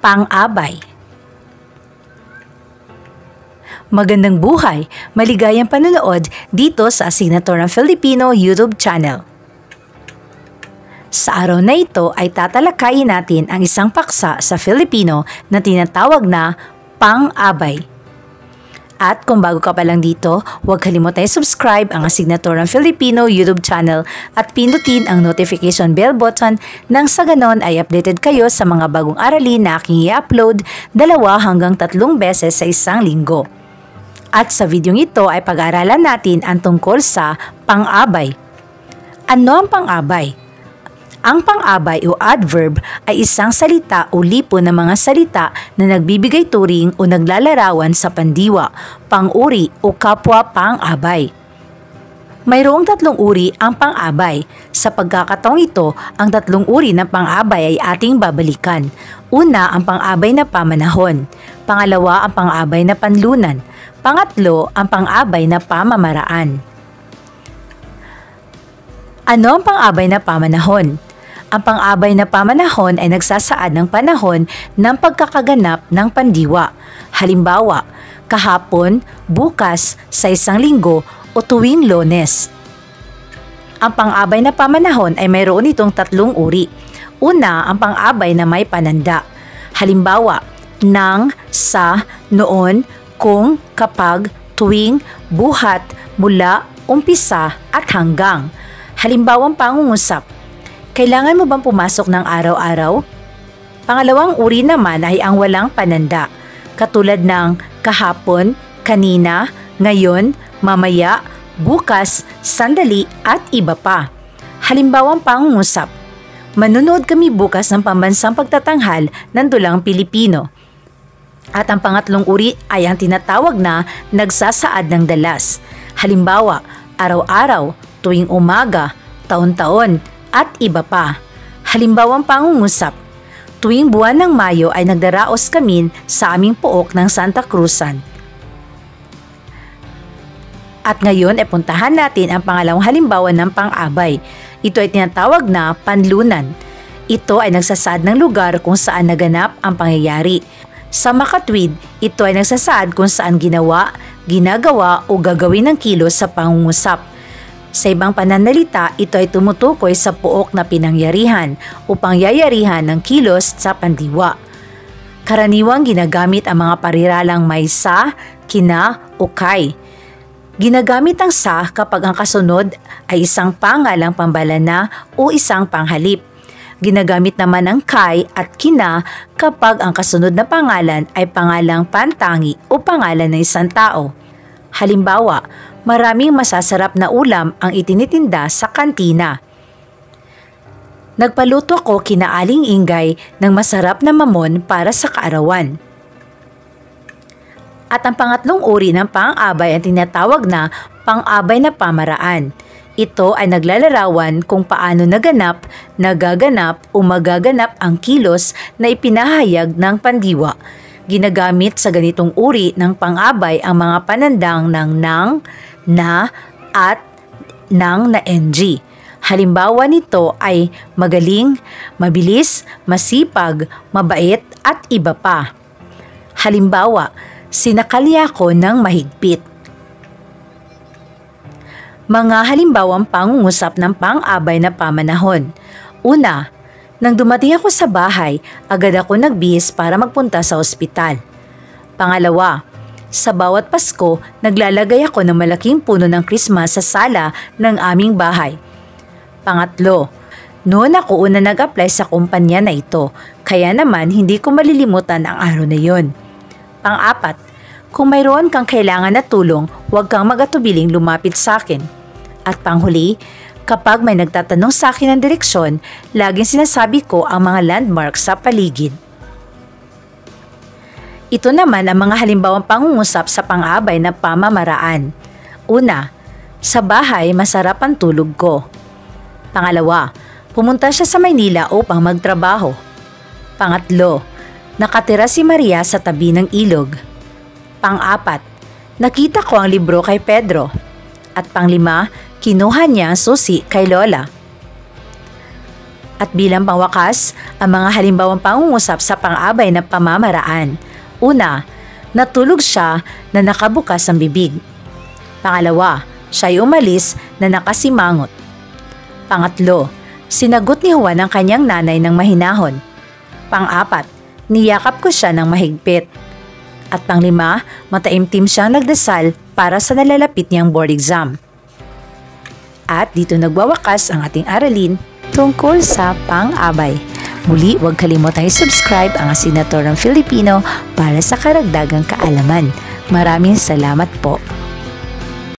Pang-abay. Magandang buhay, maligayang panonood dito sa Asignaturang Filipino YouTube channel. Sa araw na ito ay tatalakayin natin ang isang paksa sa Filipino na tinatawag na pang-abay. At kung bago ka pa lang dito, huwag kalimutang subscribe ang Asignaturang Filipino YouTube channel at pindutin ang notification bell button nang sa ganon ay updated kayo sa mga bagong aralin na aking i-upload 2 hanggang 3 beses sa isang linggo. At sa videong ito ay pag-aaralan natin ang tungkol sa pang-abay. Ano ang pang-abay? Ang pang-abay o adverb ay isang salita o lipo ng mga salita na nagbibigay turing o naglalarawan sa pandiwa, pang-uri o kapwa pang-abay. Mayroong 3 uri ang pang-abay. Sa pagkakataong ito, ang 3 uri ng pang-abay ay ating babalikan. Una, ang pang-abay na pamanahon. Pangalawa, ang pang-abay na panlunan. Pangatlo, ang pang-abay na pamamaraan. Ano ang pang-abay na pamanahon? Ang pang-abay na pamanahon ay nagsasaad ng panahon ng pagkakaganap ng pandiwa. Halimbawa, kahapon, bukas, sa isang linggo o tuwing Lunes. Ang pang-abay na pamanahon ay mayroon itong 3 uri. Una, ang pang-abay na may pananda. Halimbawa, nang, sa, noon, kung, kapag, tuwing, buhat, mula, umpisa, at hanggang. Halimbawang pangungusap. Kailangan mo bang pumasok ng araw-araw? Pangalawang uri naman ay ang walang pananda, katulad ng kahapon, kanina, ngayon, mamaya, bukas, sandali, at iba pa. Halimbawang pangungusap. Manunood kami bukas ng pambansang pagtatanghal ng dulang Pilipino. At ang pangatlong uri ay ang tinatawag na nagsasaad ng dalas. Halimbawa, araw-araw, tuwing umaga, taon-taon, at iba pa. Halimbawang pangungusap. Tuwing buwan ng Mayo ay nagdaraos kami sa aming pook ng Santa Cruzan. At ngayon ay puntahan natin ang pangalawang halimbawa ng pang-abay. Ito ay tinatawag na panlunan. Ito ay nagsasaad ng lugar kung saan naganap ang pangyayari. Sa makatwid, ito ay nagsasaad kung saan ginawa, ginagawa o gagawin ng kilos sa pangungusap. Sa ibang pananalita, ito ay tumutukoy sa pook na pinangyarihan o pangyayarihan ng kilos sa pandiwa. Karaniwang ginagamit ang mga pariralang may sa, kina o kay. Ginagamit ang sa kapag ang kasunod ay isang pangalang pambalana o isang panghalip. Ginagamit naman ang kay at kina kapag ang kasunod na pangalan ay pangalang pantangi o pangalan ng isang tao. Halimbawa, maraming masasarap na ulam ang itinitinda sa kantina. Nagpaluto ako kina Aling Ingay ng masarap na mamon para sa kaarawan. At ang pangatlong uri ng pang-abay ang tinatawag na pang-abay na pamaraan. Ito ay naglalarawan kung paano naganap, nagaganap o magaganap ang kilos na ipinahayag ng pandiwa. Ginagamit sa ganitong uri ng pang-abay ang mga panandang ng nang, na, at ng na NG. Halimbawa nito ay magaling, mabilis, masipag, mabait at iba pa. Halimbawa, sinakalya ko ng mahigpit. Mga halimbawang pangungusap ng pang-abay na pamanahon. Una, nang dumating ako sa bahay, agad ako nagbihis para magpunta sa ospital. Pangalawa, sa bawat Pasko, naglalagay ako ng malaking puno ng Christmas sa sala ng aming bahay. Pangatlo, noon ako una nag-apply sa kumpanya na ito, kaya naman hindi ko malilimutan ang araw na yon. Pang-apat, kung mayroon kang kailangan na tulong, huwag kang magatubiling lumapit sa akin. At panghuli, kapag may nagtatanong sa akin ng direksyon, laging sinasabi ko ang mga landmark sa paligid. Ito naman ang mga halimbawang pangungusap sa pang-abay na pamamaraan. Una, sa bahay masarap ang tulog ko. Pangalawa, pumunta siya sa Maynila upang magtrabaho. Pangatlo, nakatira si Maria sa tabi ng ilog. Pang-apat, nakita ko ang libro kay Pedro. At panglima, kinuha niya ang susi kay Lola. At bilang pangwakas, ang mga halimbawang pangungusap sa pang-abay na pamamaraan. Una, natulog siya na nakabukas ang bibig. Pangalawa, siya'y umalis na nakasimangot. Pangatlo, sinagot ni Juan ang kanyang nanay ng mahinahon. Pang-apat, niyakap ko siya ng mahigpit. At panglima, mataimtim siyang nagdasal para sa nalalapit niyang board exam. At dito nagwawakas ang ating aralin tungkol sa pang-abay. Muli, huwag kalimutang i-subscribe ang Asignaturang Filipino para sa karagdagang kaalaman. Maraming salamat po.